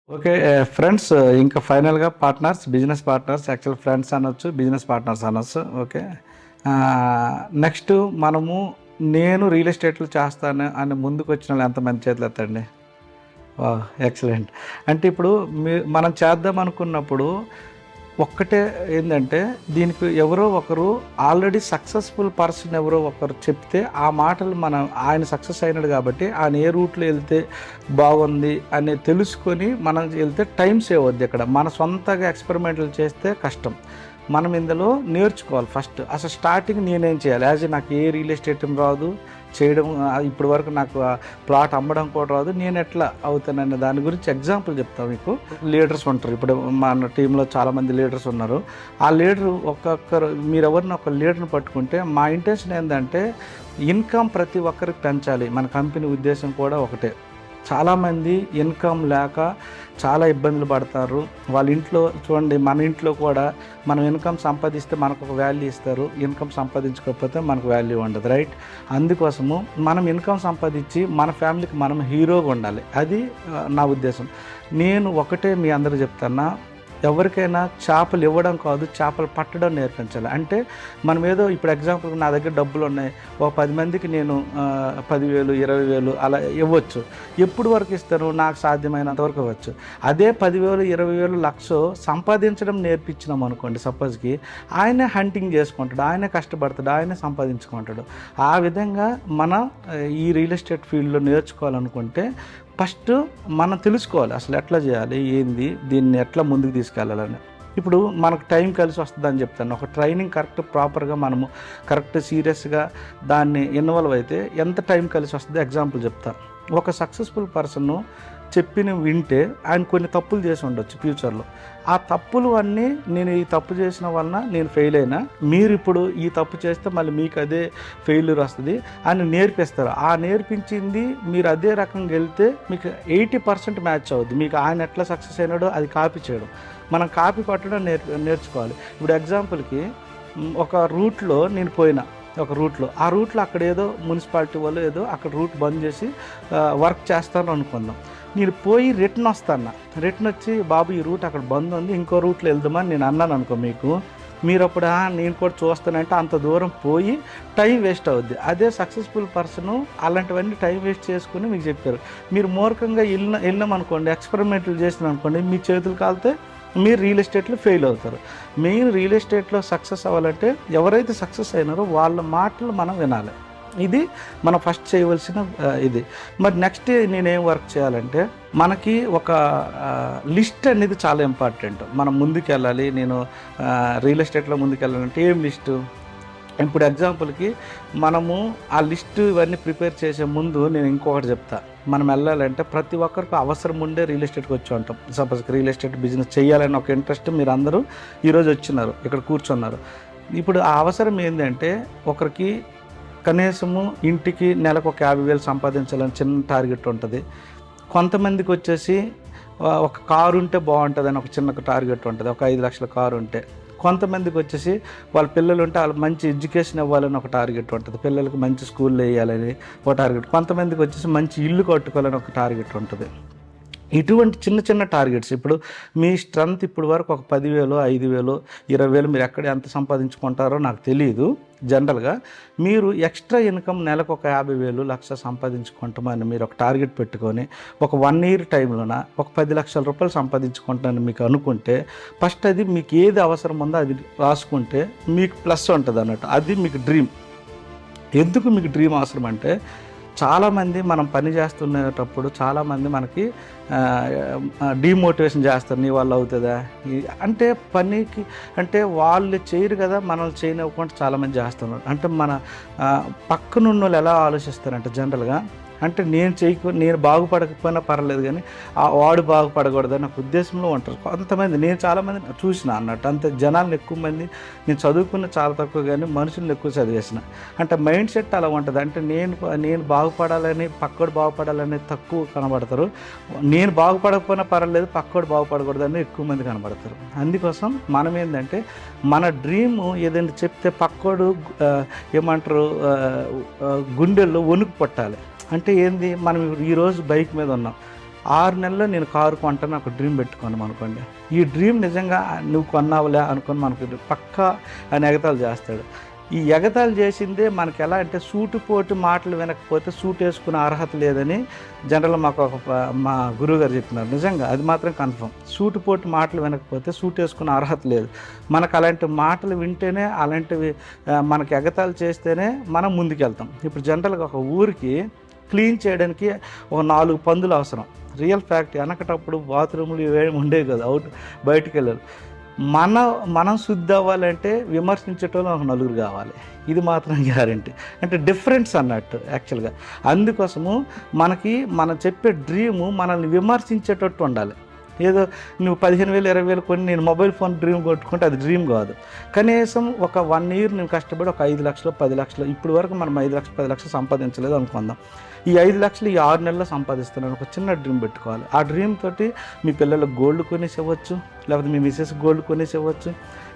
Okay. Friends ఇంకా ఫైనల్‌గా partners, business partners actual friends అనొచ్చు, బిజినెస్ పార్ట్నర్స్ అనొచ్చు. ఓకే. నెక్స్ట్ మనము నేను రియల్ ఎస్టేట్‌లో చేస్తాను అని ముందుకొచ్చినోళ్ళు ఎంతమంది చేతులెత్తండి? వావ్! ఎక్సలెంట్. అంటే ఇప్పుడు మనం చేద్దాం అనుకున్నప్పుడు ఒక్కటే ఏందంటే దీనికి ఎవరో ఒకరు ఆల్రెడీ సక్సెస్‌ఫుల్ పర్సన్ ఎవరో ఒకరు చెప్తే ఆ మాటలు మనం ఆయన సక్సెస్ అయినాడు కాబట్టి ఆయన ఏ రూట్‌లో ఎళ్తే బాగుంది అనేది తెలుసుకొని మనం ఎళ్తే టైం సేవ్ అవుద్ది ఇక్కడ. మన సొంతగా ఎక్స్‌పెరిమెంట్లు చేస్తే కష్టం. మనం ఇందులో నేర్చుకోవాలి ఫస్ట్. అసలు స్టార్టింగ్ నేనేం చేయాలి? నాకు ఏ రియల్ ఎస్టేట్ రాదు. చేయడం ఇప్పటి వరకు నాకు ప్లాట్ అమ్మడం కూడా రాదు. నేను ఎట్లా అవుతాననే దాని గురించి ఎగ్జాంపుల్ చెప్తా మీకు. లీడర్స్ ఉంటారు. ఇప్పుడు మన టీంలో చాలామంది లీడర్స్ ఉన్నారు. ఆ లీడరు ఒక్కొక్కరు మీరెవరిని ఒక లీడర్ని పట్టుకుంటే మా ఇంటెన్షన్ ఏందంటే ఇన్కమ్ ప్రతి ఒక్కరికి పెంచాలి. మన కంపెనీ ఉద్దేశం కూడా ఒకటే. చాలామంది ఇన్కమ్ లేక చాలా ఇబ్బందులు పడతారు. వాళ్ళ ఇంట్లో చూడండి, మన ఇంట్లో కూడా మనం ఇన్కమ్ సంపాదిస్తే మనకు ఒక వాల్యూ ఇస్తారు. ఇన్కమ్ సంపాదించకపోతే మనకు వాల్యూ ఉండదు, రైట్? అందుకోసము మనం ఇన్కమ్ సంపాదించి మన ఫ్యామిలీకి మనం హీరోగా ఉండాలి. అది నా ఉద్దేశం. నేను ఒకటే మీ అందరూ చెప్తున్నా, ఎవరికైనా చేపలు ఇవ్వడం కాదు, చేపలు పట్టడం నేర్పించాలి. అంటే మనం ఏదో ఇప్పుడు ఎగ్జాంపుల్‌గా నా దగ్గర డబ్బులు ఉన్నాయి, ఒక 10 మందికి నేను 10,000, 20,000 అలా ఇవ్వచ్చు. ఎప్పుడు వరకు ఇస్తాను? నాకు సాధ్యమైనంత వరకు ఇవ్వచ్చు. అదే 10,000, 20,000, 1,00,000 సంపాదించడం నేర్పించినాం అనుకోండి సపోజ్‌కి, ఆయనే హంటింగ్ చేసుకుంటాడు, ఆయనే కష్టపడతాడు, ఆయనే సంపాదించుకుంటాడు. ఆ విధంగా మనం ఈ రియల్ ఎస్టేట్ ఫీల్డ్‌లో నేర్చుకోవాలనుకుంటే ఫస్ట్ మనం తెలుసుకోవాలి అసలు ఎట్లా చేయాలి, ఏంది, దీన్ని ఎట్లా ముందుకు తీసుకెళ్ళాలని. ఇప్పుడు మనకు టైం కలిసి వస్తుందని చెప్తాను. ఒక ట్రైనింగ్ కరెక్ట్ ప్రాపర్గా మనము కరెక్ట్ సీరియస్గా దాన్ని ఇన్వాల్వ్ అయితే ఎంత టైం కలిసి వస్తుందో ఎగ్జాంపుల్ చెప్తాను. ఒక సక్సెస్ఫుల్ పర్సన్ చెప్పిన వింటే ఆయన కొన్ని తప్పులు చేసి ఉండొచ్చు ఫ్యూచర్లో. ఆ తప్పులు అన్నీ నేను ఈ తప్పు చేసిన వలన నేను ఫెయిల్ అయినా, మీరు ఇప్పుడు ఈ తప్పు చేస్తే మళ్ళీ మీకు అదే ఫెయిల్యూర్ వస్తుంది అని నేర్పిస్తారు. ఆ నేర్పించింది మీరు అదే రకంగా వెళ్తే మీకు 80% మ్యాచ్ అవుద్ది. మీకు ఆయన ఎట్లా సక్సెస్ అయినాడో అది కాపీ చేయడం, మనం కాపీ కొట్టడం నేర్చుకోవాలి. ఇప్పుడు ఎగ్జాంపుల్కి ఒక రూట్లో నేను పోయినా, ఒక రూట్లో ఆ రూట్లో అక్కడ ఏదో మున్సిపాలిటీ వాళ్ళు ఏదో అక్కడ రూట్ బంద్ చేసి వర్క్ చేస్తాను అనుకుందాం. నేను పోయి రిటర్న్ వస్తాను. రిటర్న్ వచ్చి బాబు ఈ రూట్ అక్కడ బంద్ ఉంది, ఇంకో రూట్లో వెళ్దామని నేను అన్నాను అనుకో మీకు, మీరు అప్పుడు నేను కూడా చూస్తానంటే అంత దూరం పోయి టైం వేస్ట్ అవుద్ది. అదే సక్సెస్ఫుల్ పర్సను అలాంటివన్నీ టైం వేస్ట్ చేసుకుని మీకు చెప్పారు. మీరు మూర్ఖంగా వెళ్ళామనుకోండి, ఎక్స్పెరిమెంట్లు చేసిన అనుకోండి, మీ చేతులు కాలితే మీరు రియల్ ఎస్టేట్లో ఫెయిల్ అవుతారు. మెయిన్ రియల్ ఎస్టేట్లో సక్సెస్ అవ్వాలంటే ఎవరైతే సక్సెస్ అయినారో వాళ్ళ మాటలు మనం వినాలి. ఇది మనం ఫస్ట్ చేయవలసిన ఇది. మరి నెక్స్ట్ నేనేం వర్క్ చేయాలంటే మనకి ఒక లిస్ట్ అనేది చాలా ఇంపార్టెంట్. మనం ముందుకెళ్ళాలి. నేను రియల్ ఎస్టేట్లో ముందుకెళ్ళాలంటే ఏం లిస్టు? ఇప్పుడు ఎగ్జాంపుల్కి మనము ఆ లిస్టు ఇవన్నీ ప్రిపేర్ చేసే ముందు నేను ఇంకొకటి చెప్తా. మనం వెళ్ళాలంటే ప్రతి ఒక్కరికి అవసరం ఉండే రియల్ ఎస్టేట్కి వచ్చి ఉంటాం. సపోజ్ రియల్ ఎస్టేట్ బిజినెస్ చేయాలని ఒక ఇంట్రెస్ట్ మీరు అందరూ ఈరోజు వచ్చినారు, ఇక్కడ కూర్చున్నారు. ఇప్పుడు ఆ అవసరం ఏంటంటే ఒకరికి కనీసము ఇంటికి నెలకు ఒక 50,000 సంపాదించాలని చిన్న టార్గెట్ ఉంటుంది. కొంతమందికి వచ్చేసి ఒక కారు ఉంటే బాగుంటుందని ఒక చిన్న టార్గెట్ ఉంటుంది, ఒక 5 లక్షల కారు ఉంటే. కొంతమందికి వచ్చేసి వాళ్ళ పిల్లలు ఉంటే వాళ్ళు మంచి ఎడ్యుకేషన్ ఇవ్వాలని ఒక టార్గెట్ ఉంటుంది, పిల్లలకి మంచి స్కూల్లో వేయాలని ఒక టార్గెట్. కొంతమందికి వచ్చేసి మంచి ఇల్లు కట్టుకోవాలని ఒక టార్గెట్ ఉంటుంది. ఇటువంటి చిన్న చిన్న టార్గెట్స్. ఇప్పుడు మీ స్ట్రెంత్ ఇప్పుడు వరకు ఒక 10,000, 5,000, 20,000 మీరు ఎక్కడ ఎంత సంపాదించుకుంటారో నాకు తెలియదు. జనరల్గా మీరు ఎక్స్ట్రా ఇన్కమ్ నెలకు ఒక 50,000, 1,00,000 సంపాదించుకుంటామని మీరు ఒక టార్గెట్ పెట్టుకొని ఒక 1 ఇయర్ టైంలోన ఒక 10 లక్షల రూపాయలు సంపాదించుకుంటానని మీకు అనుకుంటే ఫస్ట్ అది మీకు ఏది అవసరం ఉందో అది రాసుకుంటే మీకు ప్లస్ ఉంటుంది అన్నట్టు. అది మీకు డ్రీమ్. ఎందుకు మీకు డ్రీమ్ అవసరం అంటే చాలామంది మనం పని చేస్తున్నప్పుడు చాలామంది మనకి డీమోటివేషన్ చేస్తారు, నీ వల్ల అవుతుందా అంటే పనికి, అంటే వాళ్ళు చేయరు కదా, మనల్ని చేయనివ్వకుండా చాలామంది చేస్తున్నారు. అంటే మన పక్కనున్న వాళ్ళు ఎలా ఆలోచిస్తారంటే జనరల్గా, అంటే నేను బాగుపడకపోయినా పర్లేదు కానీ వాడు బాగుపడకూడదని ఒక ఉద్దేశంలో ఉంటారు కొంతమంది. నేను చాలామంది చూసిన అన్నట్టు. అంతే జనాలను ఎక్కువ మంది, నేను చదువుకున్న చాలా తక్కువ కానీ మనుషులను ఎక్కువ చదివేసిన. అంటే మైండ్ సెట్ అలా ఉంటుంది. అంటే నేను బాగుపడాలని, పక్కోడు బాగుపడాలని తక్కువ కనబడతారు. నేను బాగుపడకపోయినా పర్లేదు, పక్కోడు బాగుపడకూడదని ఎక్కువ మంది కనబడతారు. అందుకోసం మనం ఏంటంటే మన డ్రీమ్ ఏదైనా చెప్తే పక్కోడు ఏమంటారు గుండెల్లో వణుకు పట్టాలి. అంటే ఏంది, మనం ఈరోజు బైక్ మీద ఉన్నాం, 6 నెలల్లో నేను కారు కొంటాను ఒక డ్రీమ్ పెట్టుకున్నాం అనుకోండి. ఈ డ్రీమ్ నిజంగా నువ్వు కొన్నావులే అనుకుని మనకు పక్కా ఆయన ఎగతాళి చేస్తాడు. ఈ ఎగతాళి చేసిందే మనకి ఎలా అంటే సూటిపోటు మాటలు వినకపోతే సూట్ వేసుకునే అర్హత లేదని జనరల్ మాకు మా గురువుగారు చెప్పినారు. నిజంగా అది మాత్రం కన్ఫర్మ్. సూటిపోటు మాటలు వినకపోతే సూట్ వేసుకునే అర్హత లేదు. మనకు అలాంటి మాటలు వింటేనే, అలాంటివి మనకి ఎగతాళి చేస్తేనే మనం ముందుకెళ్తాం. ఇప్పుడు జనరల్గా ఒక ఊరికి క్లీన్ చేయడానికి ఒక 4 పందులు అవసరం. Real fact. వెనకటప్పుడు బాత్రూములు ఇవేమి ఉండేవి కదా, బయటికి వెళ్ళాలి. మనం శుద్ధి అవ్వాలంటే విమర్శించేటోళ్ళు ఒక 4 కావాలి. ఇది మాత్రం గ్యారంటీ. అంటే డిఫరెన్స్ అన్నట్టు యాక్చువల్గా. అందుకోసము మనం చెప్పే డ్రీము మనల్ని విమర్శించేటట్టు ఉండాలి. ఏదో నువ్వు 15,000 20,000 కొని నేను మొబైల్ ఫోన్ డ్రీమ్ కొట్టుకుంటే అది డ్రీమ్ కాదు. కనీసం ఒక 1 year నేను కష్టపడి ఒక 5 లక్షలు 10 లక్షలు, ఇప్పుడు వరకు మనం 5 లక్షలు 10 లక్షలు సంపాదించలేదు అనుకుందాం. ఈ 5 లక్షలు ఈ 6 నెలల్లో సంపాదిస్తున్నాను ఒక చిన్న డ్రీమ్ పెట్టుకోవాలి. ఆ డ్రీమ్ తోటి మీ పిల్లలకు గోల్డ్ కొనేసి ఇవ్వచ్చు, లేకపోతే మీ మిసెస్ గోల్డ్ కొనేసి ఇవ్వచ్చు,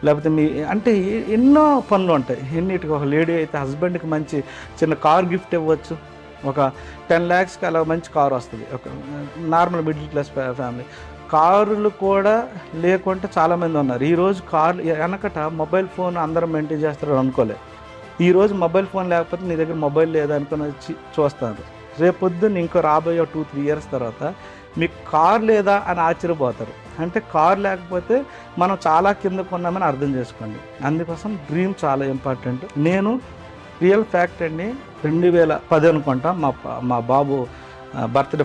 లేకపోతే అంటే ఎన్నో పనులు ఉంటాయి. ఎన్నిటికి ఒక లేడీ అయితే హస్బెండ్కి మంచి చిన్న కార్ గిఫ్ట్ ఇవ్వచ్చు. ఒక 10 lakhsకి అలా మంచి కారు వస్తుంది. ఒక నార్మల్ మిడిల్ క్లాస్ ఫ్యామిలీ. కారులు కూడా లేకుంటే చాలామంది ఉన్నారు. ఈరోజు కార్లు వెనకట మొబైల్ ఫోన్ అందరం మెయింటైన్ చేస్తారు అనుకోలేదు. ఈరోజు మొబైల్ ఫోన్ లేకపోతే నీ దగ్గర మొబైల్ లేదనుకుని వచ్చి చూస్తారు. రేపొద్దున ఇంకో రాబోయే 2-3 years తర్వాత మీకు కార్ లేదా అని ఆశ్చర్యపోతారు. అంటే కార్ లేకపోతే మనం చాలా కిందకు ఉన్నామని అర్థం చేసుకోండి. అందుకోసం డ్రీమ్ చాలా ఇంపార్టెంట్. నేను రియల్ ఫ్యాక్ట్ అండి, 2010 అనుకుంటా మా బాబు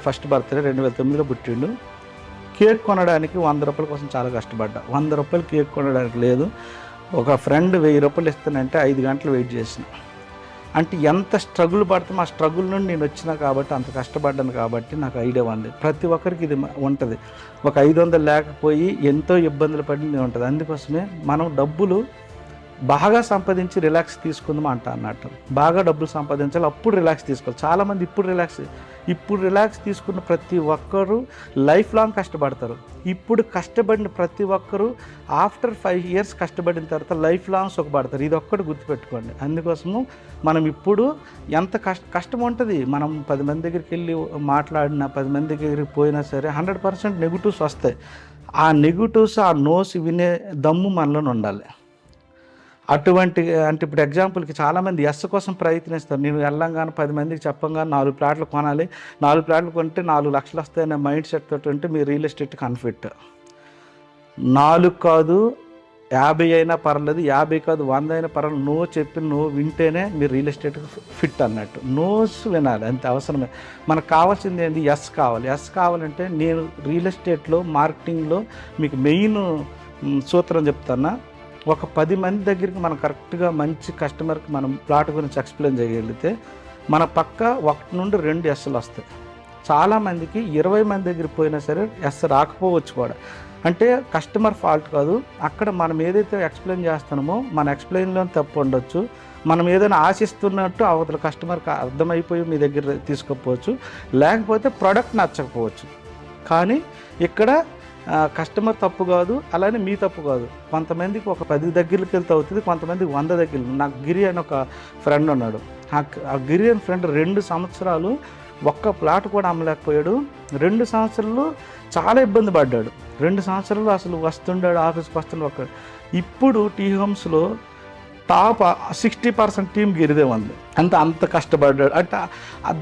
ఫస్ట్ బర్త్డే 2009లో పుట్టిండు. కేక్ కొనడానికి 100 రూపాయల కోసం చాలా కష్టపడ్డా. 100 రూపాయలు కేక్ కొనడానికి లేదు. ఒక ఫ్రెండ్ 1000 రూపాయలు ఇస్తానంటే 5 గంటలు వెయిట్ చేసిన. అంటే ఎంత స్ట్రగుల్ పడతామో ఆ స్ట్రగుల్ నుండి నేను వచ్చినా కాబట్టి, అంత కష్టపడ్డాను కాబట్టి నాకు ఐడియా ఉంది. ప్రతి ఒక్కరికి ఇది ఉంటుంది. ఒక 500 లేకపోయి ఎంతో ఇబ్బందులు పడింది ఉంటుంది. అందుకోసమే మనం డబ్బులు బాగా సంపాదించి రిలాక్స్ తీసుకుందాం అన్నట్టు. బాగా డబ్బులు సంపాదించాలి, అప్పుడు రిలాక్స్ తీసుకోవాలి. చాలామంది ఇప్పుడు రిలాక్స్ తీసుకున్న ప్రతి ఒక్కరూ లైఫ్ లాంగ్ కష్టపడతారు. ఇప్పుడు కష్టపడిన ప్రతి ఒక్కరూ ఆఫ్టర్ 5 years కష్టపడిన తర్వాత లైఫ్ లాంగ్ సుఖపడతారు. ఇది ఒక్కటి గుర్తుపెట్టుకోండి. అందుకోసము మనం ఇప్పుడు ఎంత కష్టం ఉంటుంది. మనం 10 మంది దగ్గరికి వెళ్ళి మాట్లాడినా, 10 మంది దగ్గరికి పోయినా సరే 100% నెగిటివ్స్ వస్తాయి. ఆ నెగిటివ్స్, ఆ నోస్ వినే దమ్ము మనలోనే ఉండాలి. అంటే ఇప్పుడు ఎగ్జాంపుల్కి చాలామంది ఎస్ కోసం ప్రయత్నిస్తారు. నేను వెళ్ళంగానే 10 మందికి చెప్పంగానే 4 ప్లాట్లు కొనాలి, 4 ప్లాట్లు కొంటే 4 లక్షలు వస్తాయనే మైండ్ సెట్ తోటి ఉంటే మీరు రియల్ ఎస్టేట్కి అన్ఫిట్. 4 కాదు 50 అయినా పర్లేదు, 50 కాదు 100 అయినా పర్లేదు, నువ్వు వింటేనే మీరు రియల్ ఎస్టేట్కి ఫిట్ అన్నట్టు. నోస్ వినాలి, అంతే అవసరమే. మనకు కావాల్సింది ఏంటి? ఎస్ కావాలి. ఎస్ కావాలంటే నేను రియల్ ఎస్టేట్లో మార్కెటింగ్లో మీకు మెయిన్ సూత్రం చెప్తాను. ఒక 10 మంది దగ్గరికి మనం కరెక్ట్గా మంచి కస్టమర్కి మనం ప్లాట్ గురించి ఎక్స్ప్లెయిన్ చేయగలిగితే మన పక్క 1 నుండి 2 ఎస్లు వస్తాయి. చాలామందికి 20 మంది దగ్గరికి పోయినా సరే ఎస్ రాకపోవచ్చు కూడా. అంటే కస్టమర్ ఫాల్ట్ కాదు. అక్కడ మనం ఏదైతే ఎక్స్ప్లెయిన్ చేస్తున్నామో మన ఎక్స్ప్లెయిన్లో తప్పు ఉండొచ్చు. మనం ఏదైనా ఆశిస్తున్నట్టు అవతల కస్టమర్కి అర్థమైపోయి మీ దగ్గర తీసుకోకపోవచ్చు, లేకపోతే ప్రోడక్ట్ నచ్చకపోవచ్చు. కానీ ఇక్కడ కస్టమర్ తప్పు కాదు, అలానే మీ తప్పు కాదు. కొంతమందికి ఒక 10 దగ్గరికి వెళ్తే అవుతుంది, కొంతమందికి 100 దగ్గరికి. నాకు గిరి అని ఒక ఫ్రెండ్ ఉన్నాడు. ఆ గిరి అని ఫ్రెండ్ 2 సంవత్సరాలు ఒక్క ప్లాట్ కూడా అమ్మలేకపోయాడు. 2 సంవత్సరాలు చాలా ఇబ్బంది పడ్డాడు. 2 సంవత్సరాలు అసలు వస్తుండాడు, ఆఫీస్కి వస్తుండే. ఇప్పుడు టీ హోమ్స్లో టాప్ 60% టీం గిరిదే ఉంది. అంత కష్టపడ్డాడు. అంటే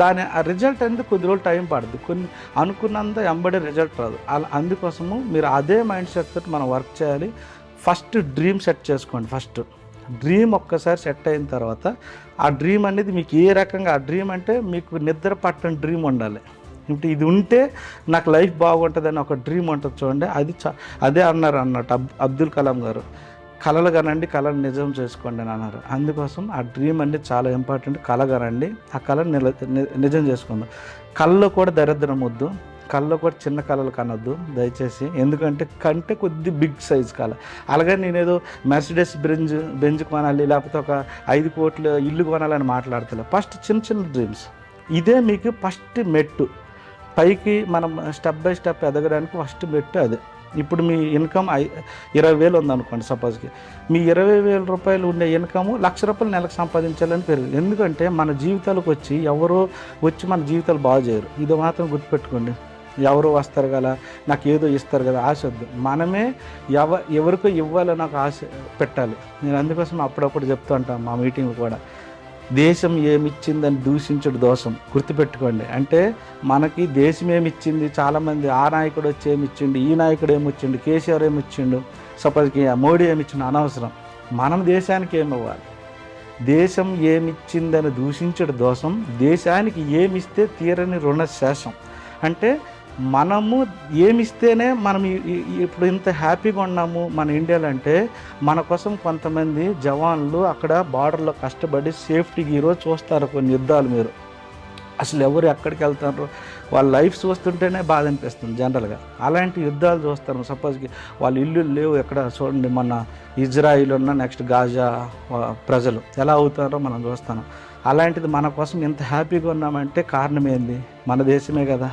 దాని రిజల్ట్ అనేది కొద్ది రోజులు టైం పడుతుంది. కొన్ని అనుకున్నంత ఎంబడే రిజల్ట్ రాదు. అందుకోసము మీరు అదే మైండ్ సెట్ తోటి మనం వర్క్ చేయాలి. ఫస్ట్ డ్రీమ్ సెట్ చేసుకోండి. ఫస్ట్ డ్రీమ్ ఒక్కసారి సెట్ అయిన తర్వాత ఆ డ్రీమ్ అనేది మీకు ఏ రకంగా, ఆ డ్రీమ్ అంటే మీకు నిద్ర పట్టని డ్రీమ్ ఉండాలి. ఇప్పుడు ఇది ఉంటే నాకు లైఫ్ బాగుంటుందని ఒక డ్రీమ్ ఉంటుంది చూడండి. అదే అన్నట్టు అబ్దుల్ కలాం గారు, కళలు కనండి, కళను నిజం చేసుకోండి అని అన్నారు. అందుకోసం ఆ డ్రీమ్ అంటే చాలా ఇంపార్టెంట్. కళ కనండి, ఆ కళను నిజం చేసుకుందాం. కళ్ళలో కూడా దరిద్రం వద్దు, కళ్ళలో కూడా చిన్న కళలు కనొద్దు దయచేసి. ఎందుకంటే కంటే కొద్ది బిగ్ సైజ్ కళ. అలాగే నేనేదో మెర్సిడెస్ బెంజ్ కొనాలి, లేకపోతే ఒక 5 కోట్ల ఇల్లు కొనాలని మాట్లాడతలే. ఫస్ట్ చిన్న డ్రీమ్స్. ఇదే మీకు ఫస్ట్ మెట్టు. పైకి మనం స్టెప్ బై స్టెప్ ఎదగడానికి ఫస్ట్ మెట్టు అదే. ఇప్పుడు మీ ఇన్కమ్ 20,000 ఉందనుకోండి సపోజ్కి. మీ 20,000 రూపాయలు ఉండే ఇన్కమ్ 1,00,000 రూపాయలు నెలకు సంపాదించాలని పెరుగుతుంది. ఎందుకంటే మన జీవితాలకు ఎవరో వచ్చి మన జీవితాలు బాగు చేయరు. ఇది మాత్రం గుర్తుపెట్టుకోండి. ఎవరు వస్తారు కదా, నాకు ఏదో ఇస్తారు కదా ఆశ వద్దు. మనమే ఎవరికో ఇవ్వాలో నాకు ఆశ పెట్టాలి. నేను అందుకోసం అప్పుడప్పుడు చెప్తూ ఉంటాను మా మీటింగ్ కూడా, దేశం ఏమిచ్చిందని దూషించడు దోషం. గుర్తుపెట్టుకోండి. అంటే మనకి దేశం ఏమిచ్చింది, చాలామంది ఆ నాయకుడు వచ్చి ఏమిచ్చిండు, ఈ నాయకుడు ఏమిచ్చిండు, కేసీఆర్ ఏమిచ్చిండు, సపోజ్కి మోడీ ఏమిచ్చిండు, అనవసరం. మనం దేశానికి ఏమివ్వాలి? దేశం ఏమిచ్చిందని దూషించడు దోషం, దేశానికి ఏమిస్తే తీరని రుణ శేషం. అంటే మనము ఏమిస్తేనే మనం ఇప్పుడు ఇంత హ్యాపీగా ఉన్నాము మన ఇండియాలో అంటే మన కోసం కొంతమంది జవాన్లు అక్కడ బార్డర్లో కష్టపడి సేఫ్టీకి ఈరోజు చూస్తారు కొన్ని యుద్ధాలు. మీరు అసలు ఎవరు ఎక్కడికి వెళ్తారో వాళ్ళ లైఫ్ చూస్తుంటేనే బాధ అనిపిస్తుంది జనరల్గా. అలాంటి యుద్ధాలు చూస్తాను. సపోజ్కి వాళ్ళ ఇల్లు లేవు ఎక్కడ, చూడండి మన ఇజ్రాయిల్ ఉన్న నెక్స్ట్ గాజా ప్రజలు ఎలా అవుతారో మనం చూస్తాను. అలాంటిది మన కోసం ఇంత హ్యాపీగా ఉన్నామంటే కారణం ఏంది? మన దేశమే కదా.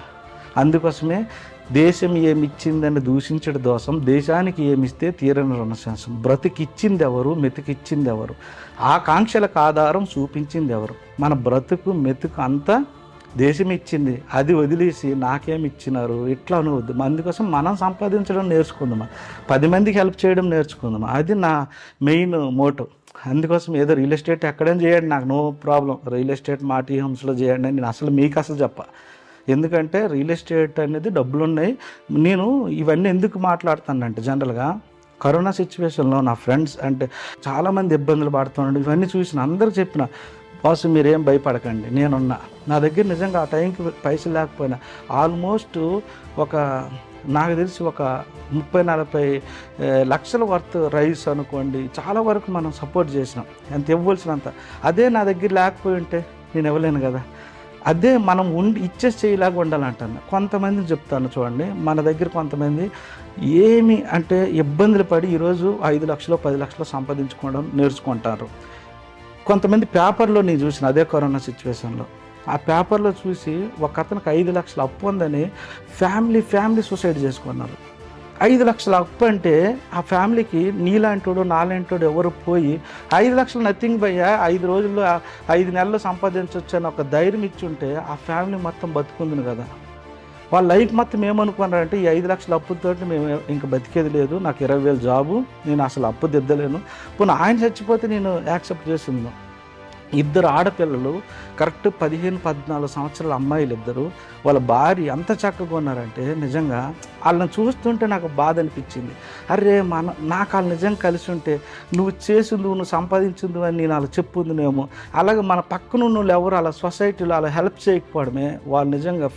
అందుకోసమే దేశం ఏమిచ్చిందని దూషించడం దోషం, దేశానికి ఏమిస్తే తీరని రుణశేషం. బ్రతికిచ్చింది ఎవరు, మెతుకిచ్చింది ఎవరు, ఆకాంక్షలకు ఆధారం చూపించింది ఎవరు? మన బ్రతుకు మెతుకు అంతా దేశం ఇచ్చింది. అది వదిలేసి నాకేమి ఇచ్చినారు ఇట్లా అనవద్దు. అందుకోసం మనం సంపాదించడం నేర్చుకుందామా, 10 మందికి హెల్ప్ చేయడం నేర్చుకుందామా. అది నా మెయిన్ మోటో. అందుకోసం ఏదో రియల్ ఎస్టేట్ ఎక్కడైనా చేయండి, నాకు నో ప్రాబ్లం. రియల్ ఎస్టేట్ మా టీ హోమ్స్లో చేయండి అని నేను అసలు మీకు అసలు చెప్ప. ఎందుకంటే రియల్ ఎస్టేట్ అనేది డబ్బులు ఉన్నాయి. నేను ఇవన్నీ ఎందుకు మాట్లాడుతానంటే జనరల్గా కరోనా సిచ్యువేషన్లో నా ఫ్రెండ్స్ అంటే చాలామంది ఇబ్బందులు పడుతున్నాడు. ఇవన్నీ చూసిన అందరూ చెప్పిన, బాస్ మీరేం భయపడకండి, నేనున్నా. నా దగ్గర నిజంగా ఆ టైంకి పైసలు లేకపోయినా ఆల్మోస్ట్ నాకు తెలిసి ఒక 30-40 లక్షల వర్త్ రైస్ అనుకోండి, చాలా వరకు మనం సపోర్ట్ చేసినాం ఎంత ఇవ్వాల్సినంత. అదే నా దగ్గర లేకపోయి ఉంటే నేను ఇవ్వలేను కదా. అదే మనం ఇచ్చేసి చేయలాగా ఉండాలంటాను. కొంతమందిని చెప్తాను చూడండి, మన దగ్గర కొంతమంది ఏమి అంటే ఇబ్బందులు పడి ఈరోజు 5 లక్షలు 10 లక్షలు సంపాదించుకోవడం నేర్చుకుంటారు. కొంతమంది పేపర్లో నేను చూసిన అదే కరోనా సిచ్యువేషన్లో, ఆ పేపర్లో చూసి ఒక అతనికి 5 లక్షలు అప్పు ఉందని ఫ్యామిలీ సూసైడ్ చేసుకున్నారు. 5 లక్షల అప్పు అంటే ఆ ఫ్యామిలీకి నీలాంటోడు నాలాంటోడు ఎవరు పోయి 5 లక్షలు నథింగ్ భయ్యా, 5 రోజుల్లో 5 నెలలు సంపాదించవచ్చు అని ఒక ధైర్యం ఇచ్చుంటే ఆ ఫ్యామిలీ మొత్తం బతుకుంది కదా. వాళ్ళ లైఫ్ మొత్తం ఏమనుకున్నారంటే ఈ 5 లక్షల అప్పుతో మేము ఇంక బతికేది లేదు, నాకు 20,000 జాబు, నేను అసలు అప్పు దిద్దలేను. పోనీ ఆయన చచ్చిపోతే నేను యాక్సెప్ట్ చేసింది. 2 ఆడపిల్లలు కరెక్ట్ 15-14 సంవత్సరాల అమ్మాయిలు, 2 వాళ్ళ భార్య అంత చక్కగా ఉన్నారంటే నిజంగా వాళ్ళని చూస్తుంటే నాకు బాధ అనిపించింది. అరే నాకు వాళ్ళు నిజంగా కలిసి ఉంటే నువ్వు చేసింది నువ్వు సంపాదించింది అని నేను అలా చెప్పుందినేమో. అలాగే మన పక్కన వాళ్ళు ఎవరు అలా సొసైటీలో అలా హెల్ప్ చేయకపోవడమే వాళ్ళు నిజంగా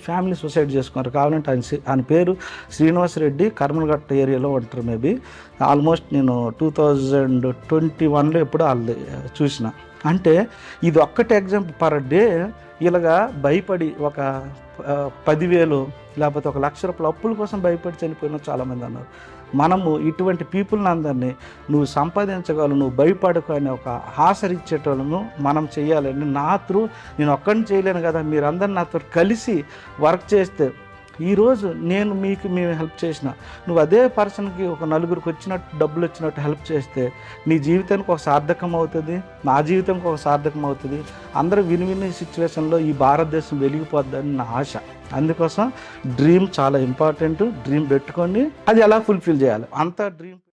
ఫ్యామిలీ సూసైడ్ చేసుకున్నారు. కావాలంటే ఆయన పేరు శ్రీనివాస్ రెడ్డి, కర్మలగట్ట ఏరియాలో ఉంటారు. మేబీ ఆల్మోస్ట్ నేను 2021లో ఎప్పుడు వాళ్ళు చూసిన. అంటే ఇది ఒక్కటే ఎగ్జాంపుల్. పర్ డే ఇలాగా భయపడి ఒక 10,000 లేకపోతే 1,00,000 రూపాయల అప్పుల కోసం భయపడి చనిపోయిన చాలామంది అన్నారు. మనము ఇటువంటి పీపుల్ని అందరినీ నువ్వు సంపాదించగలవు, నువ్వు భయపడకు అనే ఒక ఆశరిచ్చేటోళ్ళను మనం చేయాలండి. నేను ఒక్కడిని చేయలేను కదా, మీరందరూ నాతో కలిసి వర్క్ చేస్తే ఈరోజు మేము హెల్ప్ చేసిన, నువ్వు అదే పర్సన్కి ఒక 4గురికి వచ్చినట్టు డబ్బులు వచ్చినట్టు హెల్ప్ చేస్తే నీ జీవితానికి ఒక సార్థకం అవుతుంది, నా జీవితానికి ఒక సార్థకం అవుతుంది. అందరూ విని సిచ్యువేషన్లో ఈ భారతదేశం వెలిగిపోద్దని నా ఆశ. అందుకోసం డ్రీమ్ చాలా ఇంపార్టెంట్. డ్రీమ్ పెట్టుకొని అది ఎలా ఫుల్ఫిల్ చేయాలి అంత డ్రీమ్